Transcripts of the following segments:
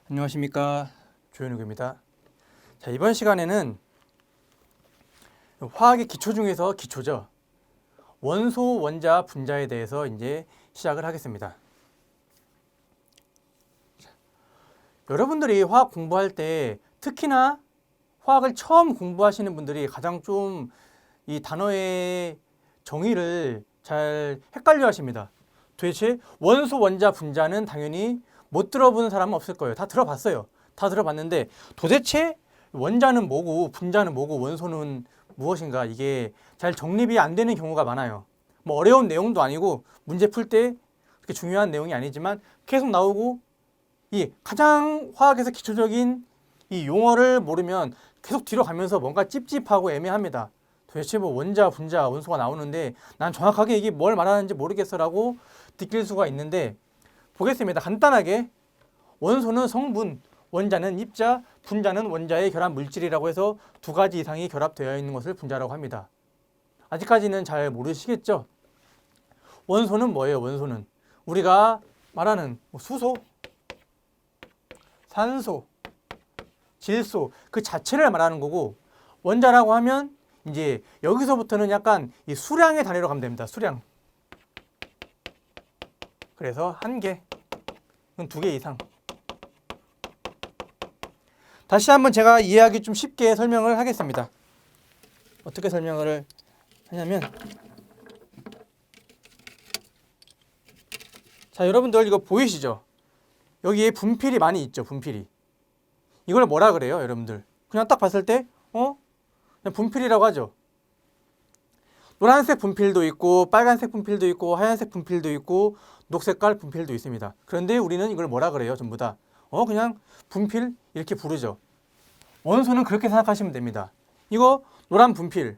안녕하십니까, 조현욱입니다. 자, 이번 시간에는 화학의 기초 중에서 기초죠. 원소, 원자, 분자에 대해서 이제 시작을 하겠습니다. 자, 여러분들이 화학 공부할 때 특히나 화학을 처음 공부하시는 분들이 가장 좀 이 단어의 정의를 잘 헷갈려 하십니다. 도대체 원소, 원자, 분자는 당연히 못 들어보는 사람은 없을 거예요. 다 들어봤어요. 다 들어봤는데 도대체 원자는 뭐고 분자는 뭐고 원소는 무엇인가, 이게 잘 정립이 안 되는 경우가 많아요. 뭐 어려운 내용도 아니고 문제 풀 때 그렇게 중요한 내용이 아니지만 계속 나오고, 이 가장 화학에서 기초적인 이 용어를 모르면 계속 뒤로 가면서 뭔가 찝찝하고 애매합니다. 도대체 뭐 원자, 분자, 원소가 나오는데 난 정확하게 이게 뭘 말하는지 모르겠어라고 느낄 수가 있는데, 보겠습니다. 간단하게 원소는 성분, 원자는 입자, 분자는 원자의 결합 물질이라고 해서 두 가지 이상이 결합되어 있는 것을 분자라고 합니다. 아직까지는 잘 모르시겠죠? 원소는 뭐예요? 원소는 우리가 말하는 수소, 산소, 질소 그 자체를 말하는 거고, 원자라고 하면 이제 여기서부터는 약간 이 수량의 단위로 가면 됩니다. 수량. 그래서 한 개, 두 개 이상. 다시 한번 제가 이해하기 좀 쉽게 설명을 하겠습니다. 어떻게 설명을 하냐면, 자, 여러분들 이거 보이시죠? 여기에 분필이 많이 있죠. 분필이. 이걸 뭐라 그래요, 여러분들? 그냥 딱 봤을 때 그냥 분필이라고 하죠. 노란색 분필도 있고 빨간색 분필도 있고 하얀색 분필도 있고 녹색깔 분필도 있습니다. 그런데 우리는 이걸 뭐라 그래요? 전부 다 그냥 분필 이렇게 부르죠. 원소는 그렇게 생각하시면 됩니다. 이거 노란 분필,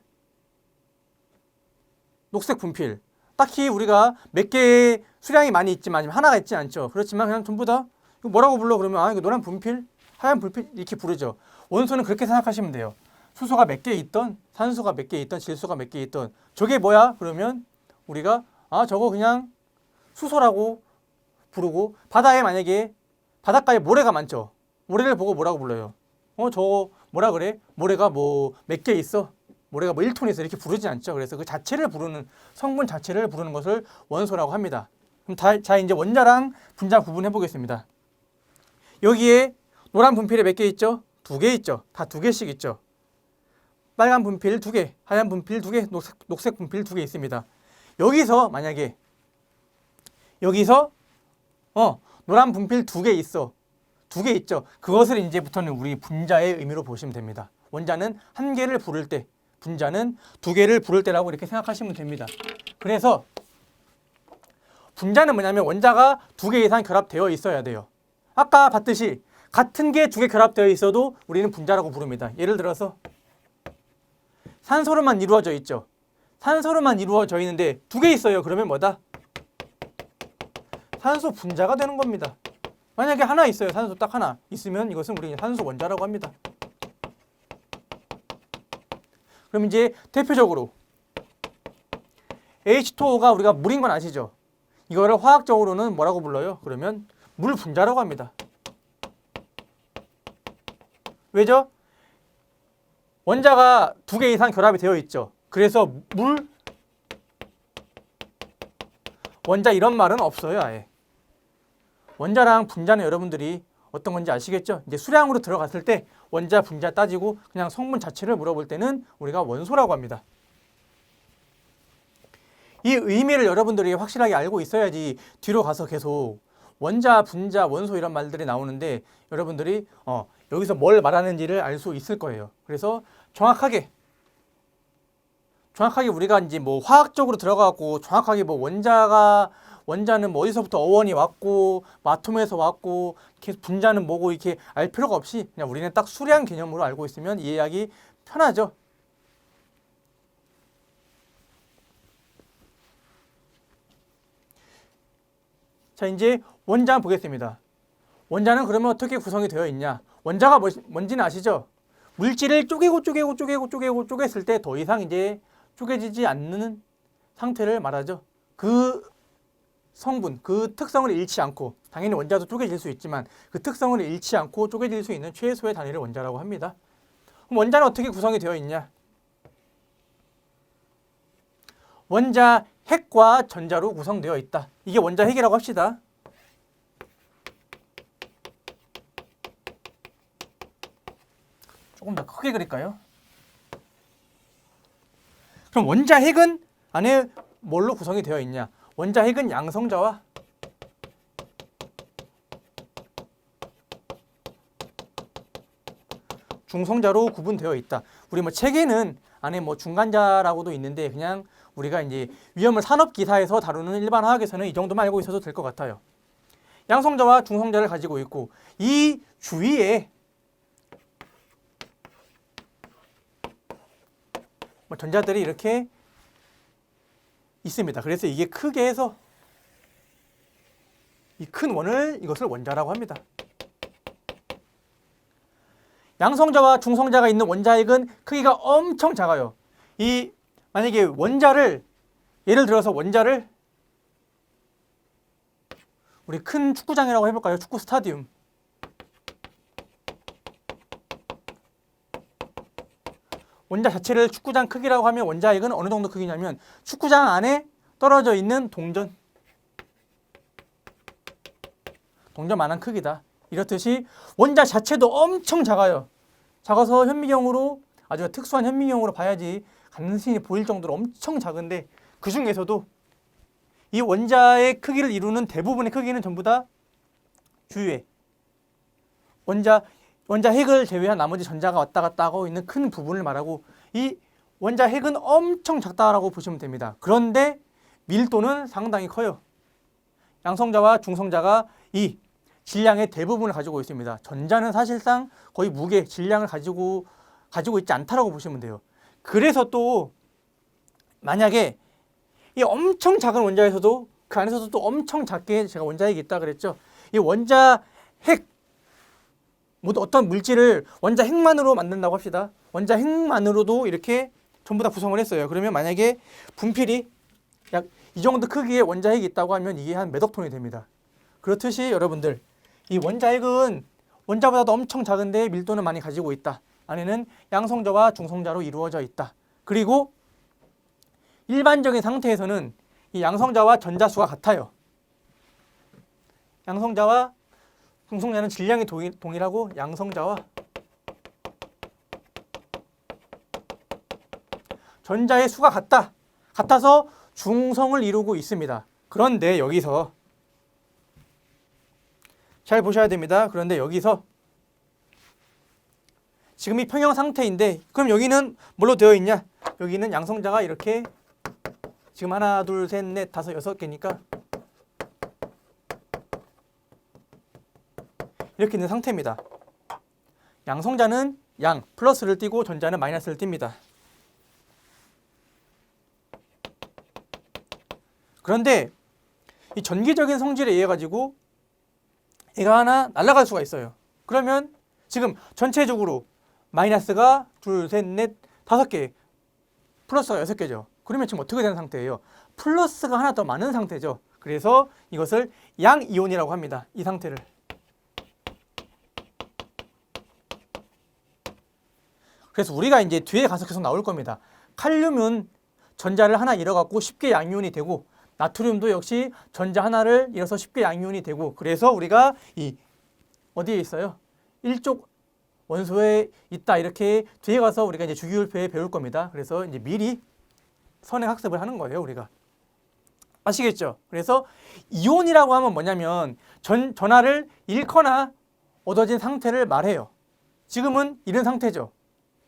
녹색 분필, 딱히 우리가 몇 개의 수량이 많이 있지만 하나가 있지 않죠. 그렇지만 그냥 전부 다 이거 뭐라고 불러? 그러면 이거 노란 분필, 하얀 분필 이렇게 부르죠. 원소는 그렇게 생각하시면 돼요. 수소가 몇 개 있던, 산소가 몇 개 있던, 질소가 몇 개 있던, 저게 뭐야? 그러면 우리가 저거 그냥 수소라고 부르고, 바다에 만약에 바닷가에 모래가 많죠. 모래를 보고 뭐라고 불러요? 저거 뭐라 그래? 모래가 뭐 몇 개 있어? 모래가 뭐 1톤 있어? 이렇게 부르지 않죠. 그래서 그 자체를 부르는, 성분 자체를 부르는 것을 원소라고 합니다. 그럼 자, 이제 원자랑 분자 구분해 보겠습니다. 여기에 노란 분필에 몇 개 있죠? 2개 있죠. 다 2개씩 있죠. 빨간 분필 2개, 하얀 분필 2개, 녹색 분필 2개 있습니다. 여기서 만약에 여기서 노란 분필 2개 있어. 2개 있죠. 그것을 이제부터는 우리 분자의 의미로 보시면 됩니다. 원자는 한 개를 부를 때, 분자는 2개를 부를 때라고 이렇게 생각하시면 됩니다. 그래서 분자는 뭐냐면 원자가 2개 이상 결합되어 있어야 돼요. 아까 봤듯이 같은 게 2개 결합되어 있어도 우리는 분자라고 부릅니다. 예를 들어서 산소로만 이루어져 있죠. 산소로만 이루어져 있는데 2개 있어요. 그러면 뭐다? 산소 분자가 되는 겁니다. 만약에 하나 있어요. 산소 딱 하나 있으면 이것은 우리 산소 원자라고 합니다. 그럼 이제 대표적으로 H2O가 우리가 물인 건 아시죠? 이거를 화학적으로는 뭐라고 불러요? 그러면 물 분자라고 합니다. 왜죠? 원자가 2개 이상 결합이 되어 있죠. 그래서 물, 원자 이런 말은 없어요, 아예. 원자랑 분자는 여러분들이 어떤 건지 아시겠죠? 이제 수량으로 들어갔을 때 원자, 분자 따지고 그냥 성분 자체를 물어볼 때는 우리가 원소라고 합니다. 이 의미를 여러분들이 확실하게 알고 있어야지 뒤로 가서 계속 원자, 분자, 원소 이런 말들이 나오는데 여러분들이 여기서 뭘 말하는지를 알 수 있을 거예요. 그래서 정확하게 우리가 이제 뭐 화학적으로 들어가고 정확하게 뭐 원자는 뭐 어디서부터 어원이 왔고 아톰에서 왔고 계속 분자는 뭐고 이렇게 알 필요가 없이 그냥 우리는 딱 수량 개념으로 알고 있으면 이해하기 편하죠. 자, 이제 원자 보겠습니다. 원자는 그러면 어떻게 구성이 되어 있냐? 원자가 뭔지는 아시죠? 물질을 쪼개고 쪼갰을 때 더 이상 이제 쪼개지지 않는 상태를 말하죠. 그 성분, 그 특성을 잃지 않고, 당연히 원자도 쪼개질 수 있지만 그 특성을 잃지 않고 쪼개질 수 있는 최소의 단위를 원자라고 합니다. 그럼 원자는 어떻게 구성이 되어 있냐? 원자 핵과 전자로 구성되어 있다. 이게 원자 핵이라고 합시다. 조금 더 크게 그릴까요? 그럼 원자 핵은 안에 뭘로 구성이 되어 있냐? 원자 핵은 양성자와 중성자로 구분되어 있다. 우리 뭐 책에는 안에 뭐 중간자라고도 있는데 그냥 우리가 이제 위험을 산업 기사에서 다루는 일반 화학에서는 이 정도만 알고 있어도 될 것 같아요. 양성자와 중성자를 가지고 있고 이 주위에 뭐 전자들이 이렇게 있습니다. 그래서 이게 크게 해서 이 큰 원을 이것을 원자라고 합니다. 양성자와 중성자가 있는 원자핵은 크기가 엄청 작아요. 이 만약에 원자를 예를 들어서 원자를 우리 큰 축구장이라고 해볼까요? 축구 스타디움. 원자 자체를 축구장 크기라고 하면 원자핵은 어느 정도 크기냐면 축구장 안에 떨어져 있는 동전만한 크기다. 이렇듯이 원자 자체도 엄청 작아요. 작아서 현미경으로 아주 특수한 현미경으로 봐야지 간신히 보일 정도로 엄청 작은데 그 중에서도 이 원자의 크기를 이루는 대부분의 크기는 전부 다 주위에 원자 핵을 제외한 나머지 전자가 왔다 갔다 하고 있는 큰 부분을 말하고 이 원자 핵은 엄청 작다라고 보시면 됩니다. 그런데 밀도는 상당히 커요. 양성자와 중성자가 이 질량의 대부분을 가지고 있습니다. 전자는 사실상 거의 무게, 질량을 가지고 있지 않다라고 보시면 돼요. 그래서 또 만약에 이 엄청 작은 원자에서도 그 안에서도 또 엄청 작게 제가 원자핵이 있다 그랬죠. 이 원자핵 모두 어떤 물질을 원자핵만으로 만든다고 합시다. 원자핵만으로도 이렇게 전부 다 구성을 했어요. 그러면 만약에 분필이 약 이 정도 크기의 원자핵이 있다고 하면 이게 한 몇억 톤이 됩니다. 그렇듯이 여러분들 이 원자핵은 원자보다도 엄청 작은데 밀도는 많이 가지고 있다. 안에는 양성자와 중성자로 이루어져 있다. 그리고 일반적인 상태에서는 이 양성자와 전자수가 같아요. 양성자와 중성자는 질량이 동일하고 양성자와 전자의 수가 같아서 중성을 이루고 있습니다. 그런데 여기서 잘 보셔야 됩니다. 그런데 여기서 지금 이 평형 상태인데 그럼 여기는 뭘로 되어 있냐? 여기는 양성자가 이렇게 지금 하나, 둘, 셋, 넷, 다섯, 여섯 개니까 이렇게 있는 상태입니다. 양성자는 양 플러스를 띄고 전자는 마이너스를 띱니다. 그런데 이 전기적인 성질에 의해 가지고 얘가 하나 날아갈 수가 있어요. 그러면 지금 전체적으로 마이너스가 둘, 셋, 넷, 다섯 개, 플러스가 여섯 개죠. 그러면 지금 어떻게 되는 상태예요? 플러스가 하나 더 많은 상태죠. 그래서 이것을 양이온이라고 합니다. 이 상태를. 그래서 우리가 이제 뒤에 가서 계속 나올 겁니다. 칼륨은 전자를 하나 잃어갖고 쉽게 양이온이 되고 나트륨도 역시 전자 하나를 잃어서 쉽게 양이온이 되고 그래서 우리가 이 어디에 있어요? 일족 원소에 있다 이렇게 뒤에 가서 우리가 이제 주기율표에 배울 겁니다. 그래서 이제 미리 선행 학습을 하는 거예요, 우리가. 아시겠죠? 그래서 이온이라고 하면 뭐냐면 전하를 잃거나 얻어진 상태를 말해요. 지금은 잃은 상태죠.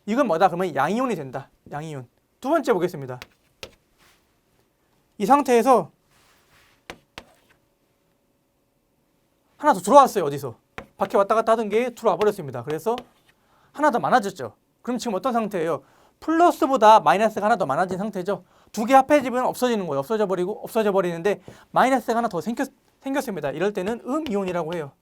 이건 뭐다? 그러면 양이온이 된다. 양이온. 두 번째 보겠습니다. 이 상태에서 하나 더 들어왔어요. 어디서? 밖에 왔다 갔다 하던 게 들어와 버렸습니다. 그래서 하나 더 많아졌죠. 그럼 지금 어떤 상태예요? 플러스보다 마이너스가 하나 더 많아진 상태죠. 두 개 합해지면 없어지는 거예요. 없어져 버리는데 마이너스가 하나 더 생겼습니다. 이럴 때는 음이온이라고 해요.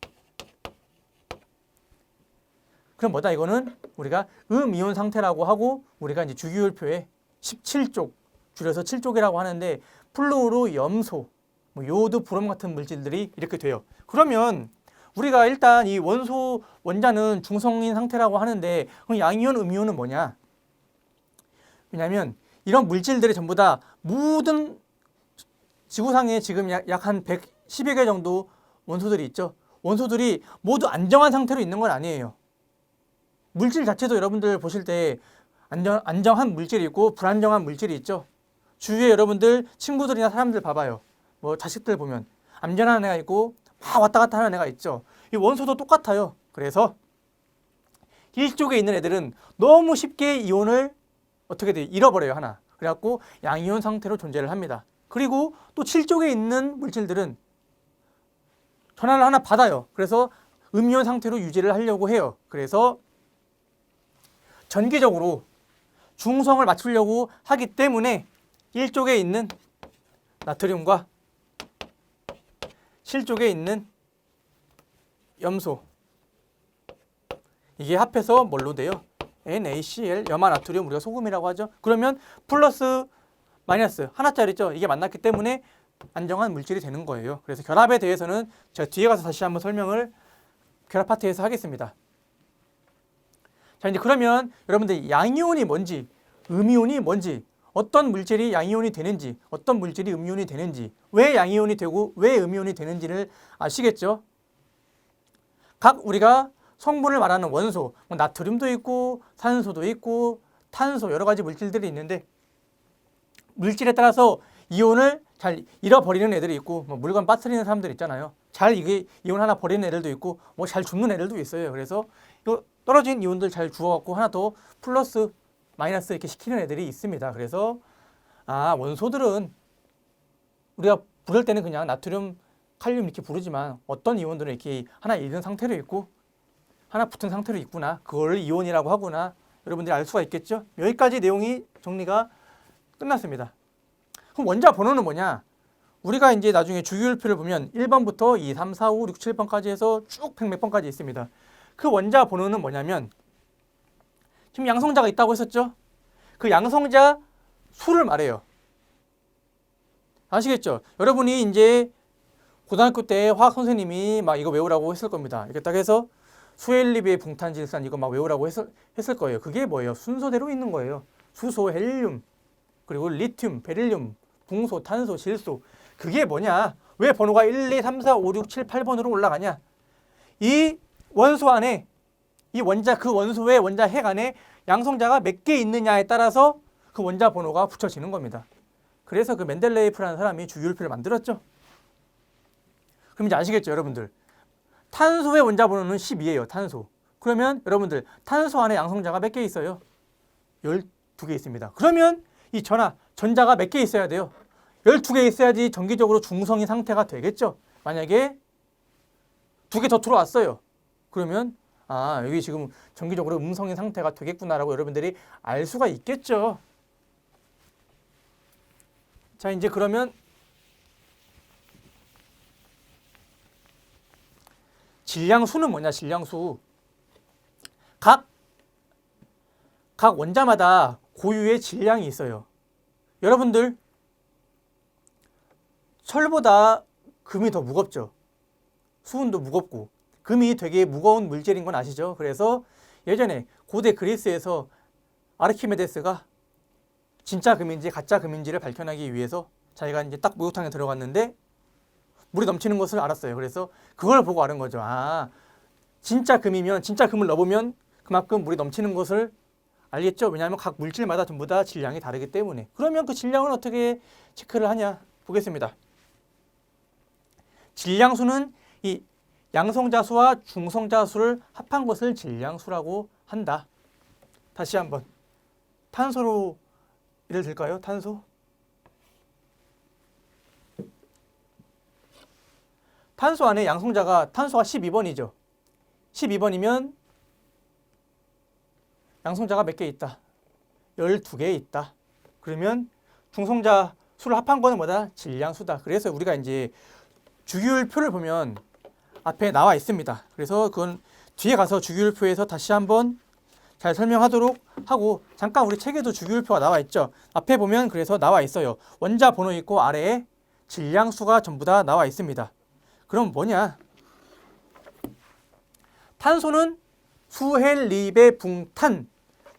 그럼 뭐다? 이거는 우리가 음이온 상태라고 하고 우리가 이제 주기율표에 17쪽 줄여서 7쪽이라고 하는데 플루로 염소 뭐 요오드, 브롬 같은 물질들이 이렇게 돼요. 그러면 우리가 일단 이 원소 원자는 중성인 상태라고 하는데 그럼 양이온, 음이온은 뭐냐? 왜냐하면 이런 물질들이 전부 다 모든 지구상에 지금 약 한 110여 개 정도 원소들이 있죠. 원소들이 모두 안정한 상태로 있는 건 아니에요. 물질 자체도 여러분들 보실 때 안정한 물질이 있고 불안정한 물질이 있죠. 주위에 여러분들 친구들이나 사람들 봐봐요. 뭐 자식들 보면 안전한 애가 있고 막 왔다 갔다 하는 애가 있죠. 이 원소도 똑같아요. 그래서 1쪽에 있는 애들은 너무 쉽게 이온을 어떻게 돼? 잃어버려요, 하나. 그래갖고 양이온 상태로 존재를 합니다. 그리고 또 7쪽에 있는 물질들은 전하를 하나 받아요. 그래서 음이온 상태로 유지를 하려고 해요. 그래서 전기적으로 중성을 맞추려고 하기 때문에 1쪽에 있는 나트륨과 7쪽에 있는 염소, 이게 합해서 뭘로 돼요? NaCl, 염화나트륨, 우리가 소금이라고 하죠. 그러면 플러스 마이너스 하나짜리죠. 이게 만났기 때문에 안정한 물질이 되는 거예요. 그래서 결합에 대해서는 제가 뒤에 가서 다시 한번 설명을 결합 파트에서 하겠습니다. 자, 이제 그러면 여러분들 양이온이 뭔지, 음이온이 뭔지, 어떤 물질이 양이온이 되는지, 어떤 물질이 음이온이 되는지, 왜 양이온이 되고 왜 음이온이 되는지를 아시겠죠? 각 우리가 성분을 말하는 원소, 뭐 나트륨도 있고 산소도 있고 탄소, 여러 가지 물질들이 있는데 물질에 따라서 이온을 잘 잃어버리는 애들이 있고 뭐 물건 빠뜨리는 사람들 있잖아요. 잘 이게 이온 하나 버리는 애들도 있고 뭐 잘 죽는 애들도 있어요. 그래서 이거 떨어진 이온들 잘 주워갖고 하나 더 플러스 마이너스 이렇게 시키는 애들이 있습니다. 그래서 원소들은 우리가 부를 때는 그냥 나트륨, 칼륨 이렇게 부르지만 어떤 이온들은 이렇게 하나 잃은 상태로 있고 하나 붙은 상태로 있구나. 그걸 이온이라고 하구나. 여러분들이 알 수가 있겠죠? 여기까지 내용이 정리가 끝났습니다. 그럼 원자 번호는 뭐냐? 우리가 이제 나중에 주기율표를 보면 1번부터 2, 3, 4, 5, 6, 7번까지 해서 쭉 100몇 번까지 있습니다. 그 원자 번호는 뭐냐면 지금 양성자가 있다고 했었죠? 그 양성자 수를 말해요. 아시겠죠? 여러분이 이제 고등학교 때 화학 선생님이 막 이거 외우라고 했을 겁니다. 이렇게 딱 해서 수엘리비의 붕탄질산 이거 막 외우라고 했을 거예요. 그게 뭐예요? 순서대로 있는 거예요. 수소, 헬륨, 그리고 리튬, 베릴륨, 붕소, 탄소, 질소. 그게 뭐냐? 왜 번호가 1, 2, 3, 4, 5, 6, 7, 8번으로 올라가냐? 이 원소 안에 이 원자, 그 원소의 원자 핵 안에 양성자가 몇 개 있느냐에 따라서 그 원자 번호가 붙여지는 겁니다. 그래서 그 멘델레이프라는 사람이 주기율표를 만들었죠. 그럼 이제 아시겠죠, 여러분들? 탄소의 원자 번호는 12예요, 탄소. 그러면 여러분들 탄소 안에 양성자가 몇 개 있어요? 12개 있습니다. 그러면 이 전자가 몇 개 있어야 돼요? 12개 있어야지 정기적으로 중성인 상태가 되겠죠. 만약에 2개 더 들어왔어요. 그러면 여기 지금 정기적으로 음성인 상태가 되겠구나라고 여러분들이 알 수가 있겠죠. 자, 이제 그러면 질량수는 뭐냐? 질량수. 각 원자마다 고유의 질량이 있어요. 여러분들 철보다 금이 더 무겁죠. 수은도 무겁고 금이 되게 무거운 물질인 건 아시죠? 그래서 예전에 고대 그리스에서 아르키메데스가 진짜 금인지 가짜 금인지를 밝혀내기 위해서 자기가 이제 딱 목욕탕에 들어갔는데 물이 넘치는 것을 알았어요. 그래서 그걸 보고 아는 거죠. 진짜 금이면 진짜 금을 넣어보면 그만큼 물이 넘치는 것을 알겠죠? 왜냐하면 각 물질마다 전부 다 질량이 다르기 때문에. 그러면 그 질량을 어떻게 체크를 하냐 보겠습니다. 질량수는 이 양성자수와 중성자수를 합한 것을 질량수라고 한다. 다시 한번 탄소로 예를 들까요? 탄소. 탄소 안에 탄소가 12번이죠. 12번이면 양성자가 몇 개 있다? 12개 있다. 그러면 중성자 수를 합한 거는 뭐다? 질량수다. 그래서 우리가 이제 주기율표를 보면 앞에 나와 있습니다. 그래서 그건 뒤에 가서 주기율표에서 다시 한번 잘 설명하도록 하고, 잠깐 우리 책에도 주기율표가 나와 있죠. 앞에 보면 그래서 나와 있어요. 원자 번호 있고 아래에 질량수가 전부 다 나와 있습니다. 그럼 뭐냐? 탄소는 수헬리베붕탄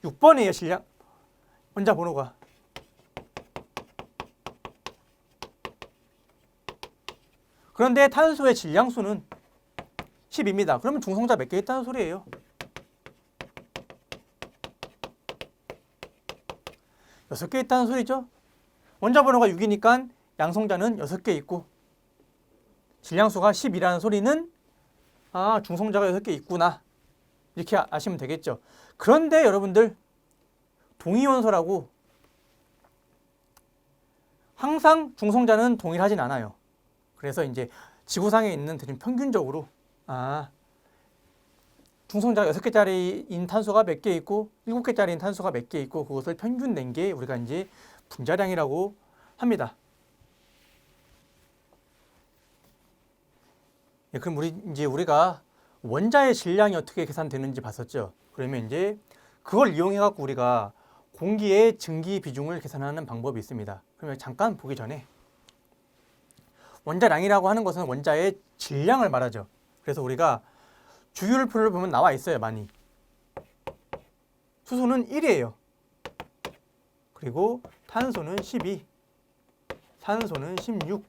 6번이에요. 질량 원자 번호가. 그런데 탄소의 질량수는 10입니다. 그러면 중성자 몇 개 있다는 소리예요? 6개 있다는 소리죠. 원자 번호가 6이니까 양성자는 6개 있고 질량수가 10이라는 소리는 중성자가 6개 있구나. 이렇게 아시면 되겠죠. 그런데 여러분들 동위원소라고 항상 중성자는 동일하진 않아요. 그래서 이제 지구상에 있는 대충 평균적으로 중성자가 6개짜리인 탄소가 몇 개 있고 7개짜리인 탄소가 몇 개 있고 그것을 평균 낸 게 우리가 이제 분자량이라고 합니다. 예, 그럼 우리가 원자의 질량이 어떻게 계산되는지 봤었죠. 그러면 이제 그걸 이용해 갖고 우리가 공기의 증기 비중을 계산하는 방법이 있습니다. 그러면 잠깐 보기 전에 원자량이라고 하는 것은 원자의 질량을 말하죠. 그래서 우리가 주기율표를 보면 나와 있어요. 많이. 수소는 1이에요. 그리고 탄소는 12, 산소는 16,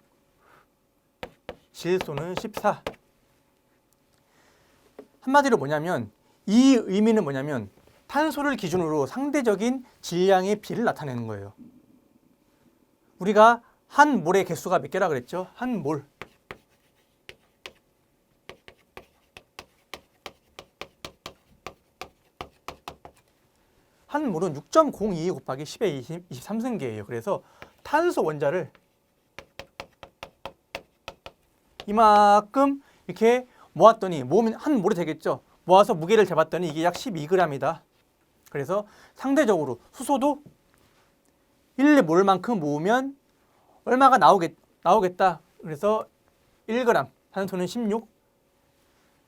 질소는 14. 한마디로 뭐냐면 이 의미는 뭐냐면 탄소를 기준으로 상대적인 질량의 비를 나타내는 거예요. 우리가 한 몰의 개수가 몇 개라 그랬죠? 한 몰. 한 몰은 6.02 곱하기 10의 23승계예요. 그래서 탄소 원자를 이만큼 이렇게 모았더니 모으면 한 몰이 되겠죠. 모아서 무게를 재봤더니 이게 약 12g이다. 그래서 상대적으로 수소도 1몰만큼 모으면 얼마가 나오겠다. 그래서 1g, 탄소는 16,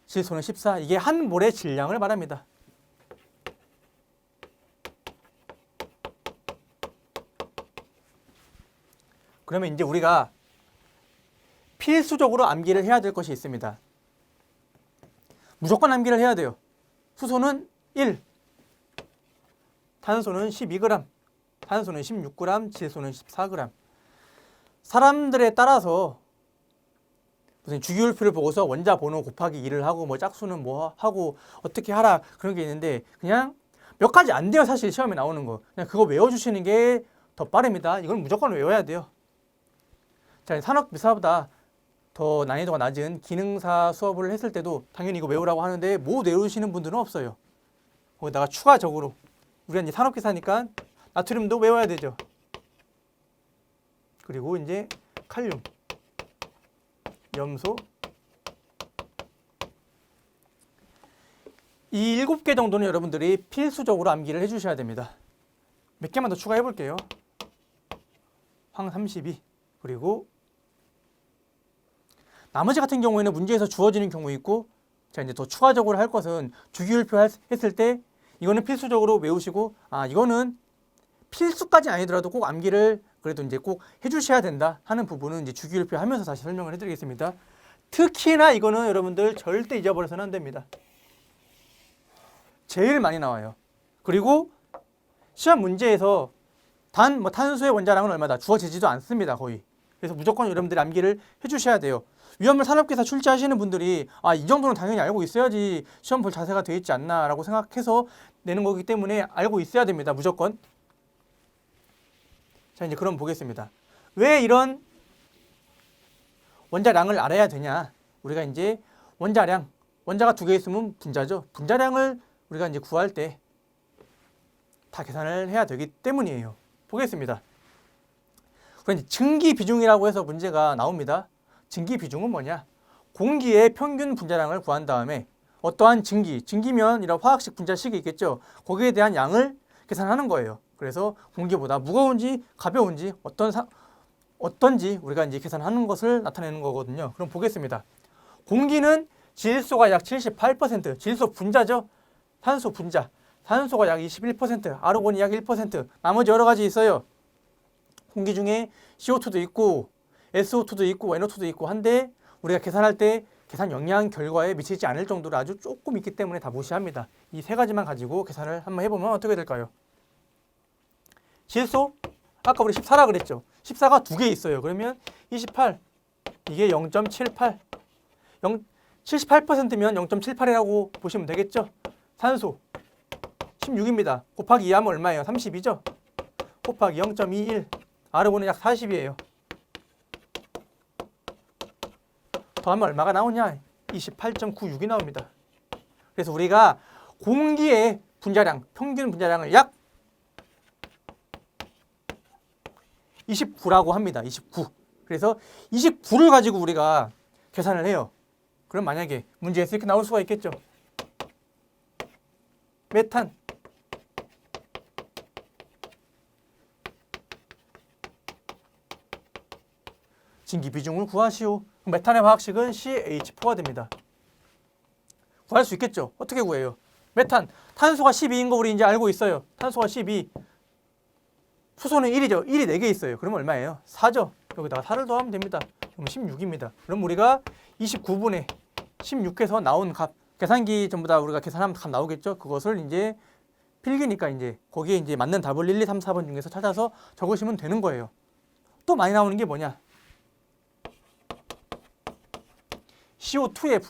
질소는 14. 이게 한 몰의 질량을 말합니다. 그러면 이제 우리가 필수적으로 암기를 해야 될 것이 있습니다. 무조건 암기를 해야 돼요. 수소는 1, 탄소는 12g, 탄소는 16g, 질소는 14g. 사람들에 따라서 무슨 주기율표를 보고서 원자 번호 곱하기 2를 하고 뭐 짝수는 뭐 하고 어떻게 하라 그런 게 있는데 그냥 몇 가지 안 돼요. 사실 시험에 나오는 거. 그냥 그거 외워주시는 게 더 빠릅니다. 이건 무조건 외워야 돼요. 자, 산업기사보다 더 난이도가 낮은 기능사 수업을 했을 때도 당연히 이거 외우라고 하는데 못 외우시는 분들은 없어요. 거기다가 추가적으로 우리가 이제 산업기사니까 나트륨도 외워야 되죠. 그리고 이제 칼륨, 염소 이 7개 정도는 여러분들이 필수적으로 암기를 해주셔야 됩니다. 몇 개만 더 추가해 볼게요. 황 32 그리고 나머지 같은 경우에는 문제에서 주어지는 경우 있고 자 이제 더 추가적으로 할 것은 주기율표 했을 때 이거는 필수적으로 외우시고 이거는 필수까지 아니더라도 꼭 암기를 그래도 이제 꼭 해주셔야 된다 하는 부분은 이제 주기율표 하면서 다시 설명을 해드리겠습니다. 특히나 이거는 여러분들 절대 잊어버려서는 안 됩니다. 제일 많이 나와요. 그리고 시험 문제에서 탄소의 원자량은 얼마다 주어지지도 않습니다. 거의. 그래서 무조건 여러분들이 암기를 해주셔야 돼요. 위험물 산업기사 출제하시는 분들이 이 정도는 당연히 알고 있어야지 시험 볼 자세가 돼 있지 않나 라고 생각해서 내는 거기 때문에 알고 있어야 됩니다. 무조건. 자 이제 그럼 보겠습니다. 왜 이런 원자량을 알아야 되냐? 우리가 이제 원자량, 원자가 2개 있으면 분자죠. 분자량을 우리가 이제 구할 때 다 계산을 해야 되기 때문이에요. 보겠습니다. 그런데 증기 비중이라고 해서 문제가 나옵니다. 증기 비중은 뭐냐? 공기의 평균 분자량을 구한 다음에 어떠한 증기면 이런 화학식 분자식이 있겠죠. 거기에 대한 양을 계산하는 거예요. 그래서 공기보다 무거운지 가벼운지 어떤지 우리가 이제 계산하는 것을 나타내는 거거든요. 그럼 보겠습니다. 공기는 질소가 약 78%, 질소 분자죠. 산소 분자, 산소가 약 21%, 아르곤이 약 1%, 나머지 여러 가지 있어요. 공기 중에 CO2도 있고 SO2도 있고 NO2도 있고 한데 우리가 계산할 때 계산 영향 결과에 미치지 않을 정도로 아주 조금 있기 때문에 다 무시합니다. 이 세 가지만 가지고 계산을 한번 해보면 어떻게 될까요? 질소? 아까 우리 14라 그랬죠. 14가 두 개 있어요. 그러면 28, 이게 0.78. 78%면 0.78이라고 보시면 되겠죠. 산소 16입니다. 곱하기 2하면 얼마예요? 32죠. 곱하기 0.21. R분은 약 40이에요. 더하면 얼마가 나오냐? 28.96이 나옵니다. 그래서 우리가 공기의 분자량, 평균 분자량을 약 29라고 합니다. 29. 그래서 29를 가지고 우리가 계산을 해요. 그럼 만약에 문제에서 이렇게 나올 수가 있겠죠. 메탄 진기 비중을 구하시오. 메탄의 화학식은 CH4가 됩니다. 구할 수 있겠죠. 어떻게 구해요? 메탄, 탄소가 12인 거 우리 이제 알고 있어요. 탄소가 12. 수소는 1이죠. 1이 4개 있어요. 그러면 얼마예요? 4죠. 여기다가 4를 더하면 됩니다. 그럼 16입니다. 그럼 우리가 29분의 16해서 나온 값, 계산기 전부 다 우리가 계산하면 값 나오겠죠. 그것을 이제 필기니까 이제 거기에 이제 맞는 답을 1, 2, 3, 4번 중에서 찾아서 적으시면 되는 거예요. 또 많이 나오는 게 뭐냐? CO2의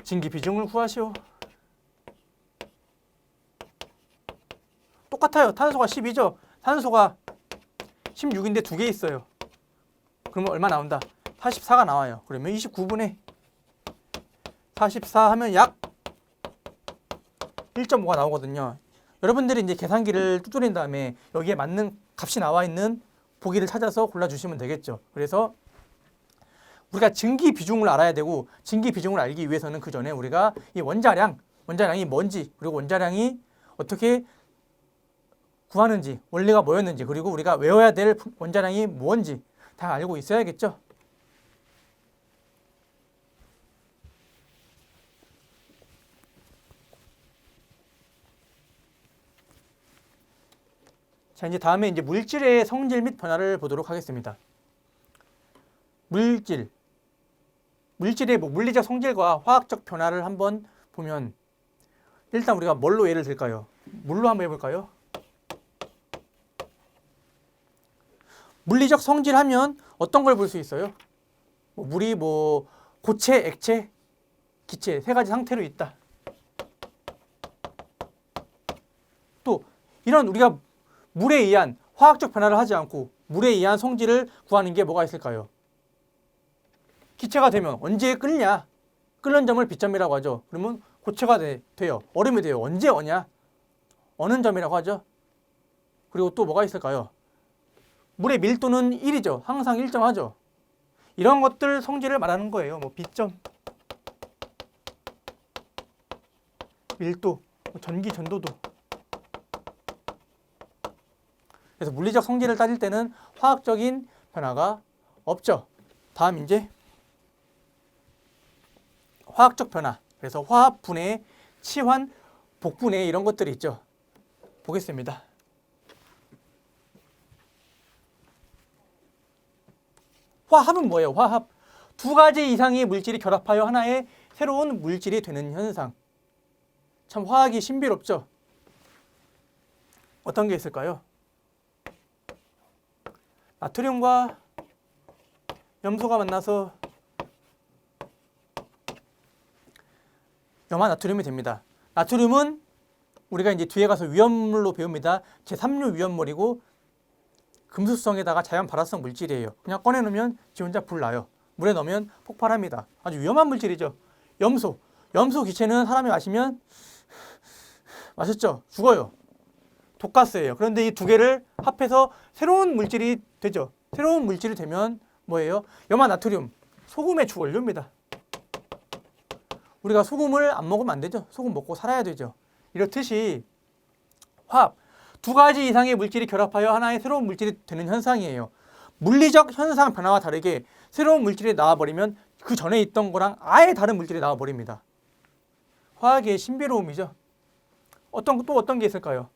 진기 비중을 구하시오. 똑같아요. 탄소가 12죠. 탄소가 16인데 두 개 있어요. 그러면 얼마 나온다? 44가 나와요. 그러면 29분의 44 하면 약 1.5가 나오거든요. 여러분들이 이제 계산기를 두드린 다음에 여기에 맞는 값이 나와 있는 보기를 찾아서 골라주시면 되겠죠. 그래서 우리가 증기 비중을 알아야 되고, 증기 비중을 알기 위해서는 그 전에 우리가 이 원자량이 뭔지, 그리고 원자량이 어떻게 구하는지, 원리가 뭐였는지, 그리고 우리가 외워야 될 원자량이 뭔지 다 알고 있어야겠죠. 자, 이제 다음에 이제 물질의 성질 및 변화를 보도록 하겠습니다. 물질의 물리적 성질과 화학적 변화를 한번 보면, 일단 우리가 뭘로 예를 들까요? 물로 한번 해볼까요? 물리적 성질 하면 어떤 걸 볼 수 있어요? 물이 고체, 액체, 기체 세 가지 상태로 있다. 또 이런 우리가 물에 의한 화학적 변화를 하지 않고 물에 의한 성질을 구하는 게 뭐가 있을까요? 기체가 되면 언제 끓냐? 끓는 점을 비점이라고 하죠. 그러면 고체가 돼요. 얼음이 돼요. 언제 어냐? 어는 점이라고 하죠. 그리고 또 뭐가 있을까요? 물의 밀도는 1이죠. 항상 일정하죠. 이런 것들 성질을 말하는 거예요. 비점, 밀도, 전기 전도도. 그래서 물리적 성질을 따질 때는 화학적인 변화가 없죠. 다음 이제 화학적 변화. 그래서 화합, 분해, 치환, 복분해 이런 것들이 있죠. 보겠습니다. 화합은 뭐예요? 화합. 두 가지 이상의 물질이 결합하여 하나의 새로운 물질이 되는 현상. 참 화학이 신비롭죠? 어떤 게 있을까요? 나트륨과 염소가 만나서 염화나트륨이 됩니다. 나트륨은 우리가 이제 뒤에 가서 위험물로 배웁니다. 제3류 위험물이고 금수성에다가 자연 발화성 물질이에요. 그냥 꺼내놓으면 지 혼자 불 나요. 물에 넣으면 폭발합니다. 아주 위험한 물질이죠. 염소 기체는 사람이 마셨죠? 죽어요. 독가스예요. 그런데 이 두 개를 합해서 새로운 물질이 되죠. 새로운 물질이 되면 뭐예요? 염화나트륨, 소금의 주원료입니다. 우리가 소금을 안 먹으면 안 되죠. 소금 먹고 살아야 되죠. 이렇듯이 화합, 두 가지 이상의 물질이 결합하여 하나의 새로운 물질이 되는 현상이에요. 물리적 현상 변화와 다르게 새로운 물질이 나와버리면 그 전에 있던 거랑 아예 다른 물질이 나와버립니다. 화학의 신비로움이죠. 어떤 게 있을까요?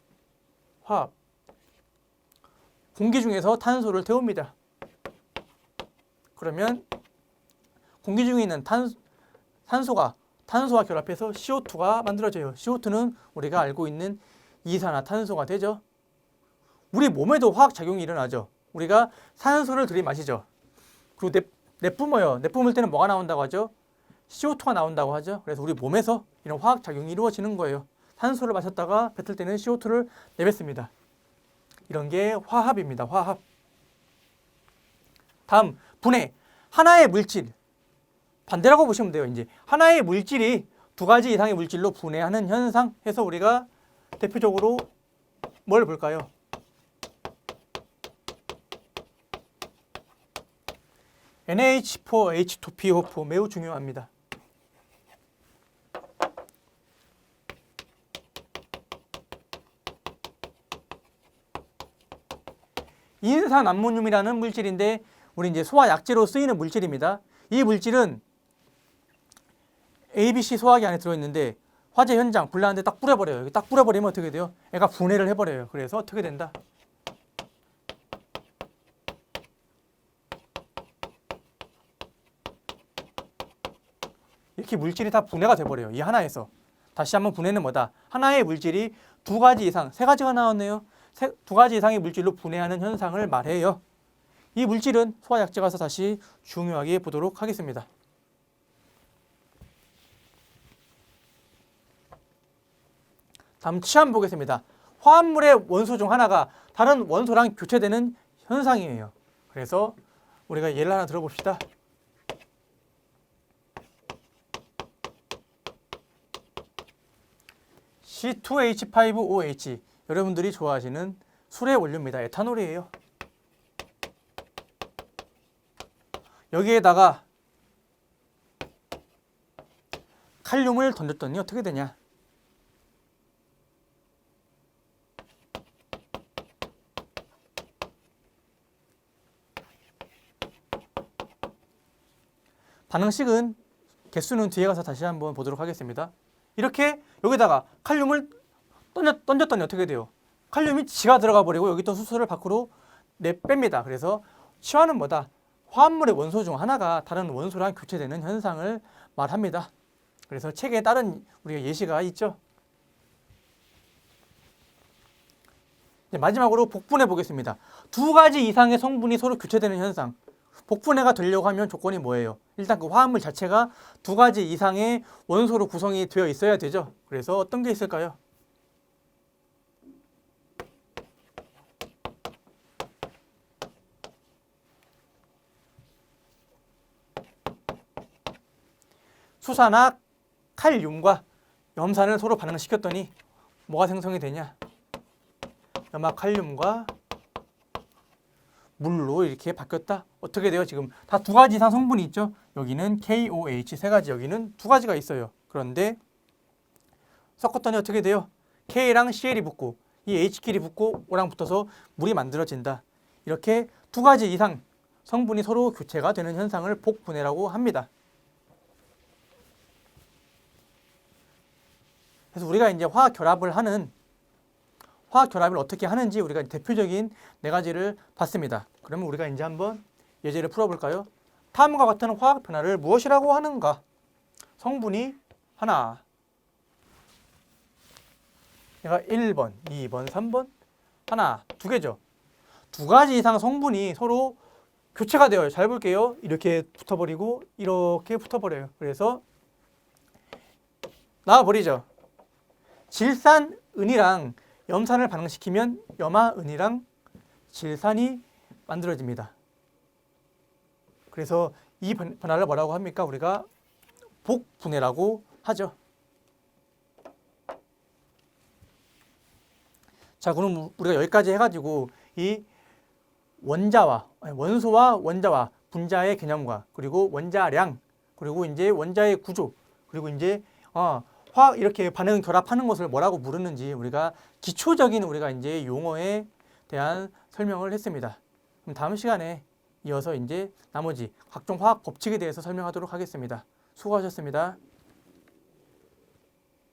화합. 공기 중에서 탄소를 태웁니다. 그러면 공기 중에 있는 산소와 결합해서 CO2가 만들어져요. CO2는 우리가 알고 있는 이산화탄소가 되죠. 우리 몸에도 화학작용이 일어나죠. 우리가 산소를 들이마시죠. 그리고 내뿜어요. 내뿜을 때는 뭐가 나온다고 하죠? CO2가 나온다고 하죠. 그래서 우리 몸에서 이런 화학작용이 이루어지는 거예요. 산소를 마셨다가 뱉을 때는 CO2를 내뱉습니다. 이런 게 화합입니다. 화합. 다음, 분해. 하나의 물질. 반대라고 보시면 돼요. 이제 하나의 물질이 두 가지 이상의 물질로 분해하는 현상 해서 우리가 대표적으로 뭘 볼까요? NH4, H2PO4 매우 중요합니다. 인산암모늄이라는 물질인데 우리 이제 소화약제로 쓰이는 물질입니다. 이 물질은 ABC 소화기 안에 들어있는데 화재 현장 불나는데 딱 뿌려버려요. 여기 딱 뿌려버리면 어떻게 돼요? 애가 분해를 해버려요. 그래서 어떻게 된다? 이렇게 물질이 다 분해가 돼버려요. 이 하나에서. 다시 한번 분해는 뭐다? 하나의 물질이 두 가지 이상, 세 가지가 나왔네요. 두 가지 이상의 물질로 분해하는 현상을 말해요. 이 물질은 소화약제 가서 다시 중요하게 보도록 하겠습니다. 다음 취함 보겠습니다. 화합물의 원소 중 하나가 다른 원소랑 교체되는 현상이에요. 그래서 우리가 예를 하나 들어봅시다. C2H5OH 여러분들이 좋아하시는 술의 원료입니다. 에탄올이에요. 여기에다가 칼륨을 던졌더니 어떻게 되냐? 반응식은 개수는 뒤에 가서 다시 한번 보도록 하겠습니다. 이렇게 여기다가 칼륨을 던졌더니 어떻게 돼요? 칼륨이 지가 들어가 버리고 여기 있던 수소를 밖으로 내뺍니다. 그래서 취화는 뭐다? 화합물의 원소 중 하나가 다른 원소랑 교체되는 현상을 말합니다. 그래서 책에 따른 우리가 예시가 있죠. 이제 마지막으로 복분해 보겠습니다. 두 가지 이상의 성분이 서로 교체되는 현상. 복분해가 되려고 하면 조건이 뭐예요? 일단 그 화합물 자체가 두 가지 이상의 원소로 구성이 되어 있어야 되죠. 그래서 어떤 게 있을까요? 수산화 칼륨과 염산을 서로 반응시켰더니 뭐가 생성이 되냐? 염화칼륨과 물로 이렇게 바뀌었다. 어떻게 돼요? 지금 다 두 가지 이상 성분이 있죠. 여기는 KOH 세 가지, 여기는 두 가지가 있어요. 그런데 섞었더니 어떻게 돼요? K랑 CL이 붙고 이 H끼리 붙고 O랑 붙어서 물이 만들어진다. 이렇게 두 가지 이상 성분이 서로 교체가 되는 현상을 복분해라고 합니다. 그래서 우리가 이제 화학 결합을 어떻게 하는지 우리가 대표적인 네 가지를 봤습니다. 그러면 우리가 이제 한번 예제를 풀어볼까요? 다음과 같은 화학 변화를 무엇이라고 하는가? 성분이 하나. 얘가 1번, 2번, 3번. 하나, 두 개죠. 두 가지 이상 성분이 서로 교체가 되어요. 잘 볼게요. 이렇게 붙어버리고 이렇게 붙어버려요. 그래서 나와버리죠. 질산은이랑 염산을 반응시키면 염화은이랑 질산이 만들어집니다. 그래서 이 변화를 뭐라고 합니까? 우리가 복분해라고 하죠. 자, 그럼 우리가 여기까지 해가지고 이 원소와 원자와 분자의 개념과 그리고 원자량 그리고 이제 원자의 구조 그리고 이제 이렇게 반응 결합하는 것을 뭐라고 부르는지 우리가 기초적인 우리가 이제 용어에 대한 설명을 했습니다. 그럼 다음 시간에 이어서 이제 나머지 각종 화학 법칙에 대해서 설명하도록 하겠습니다. 수고하셨습니다.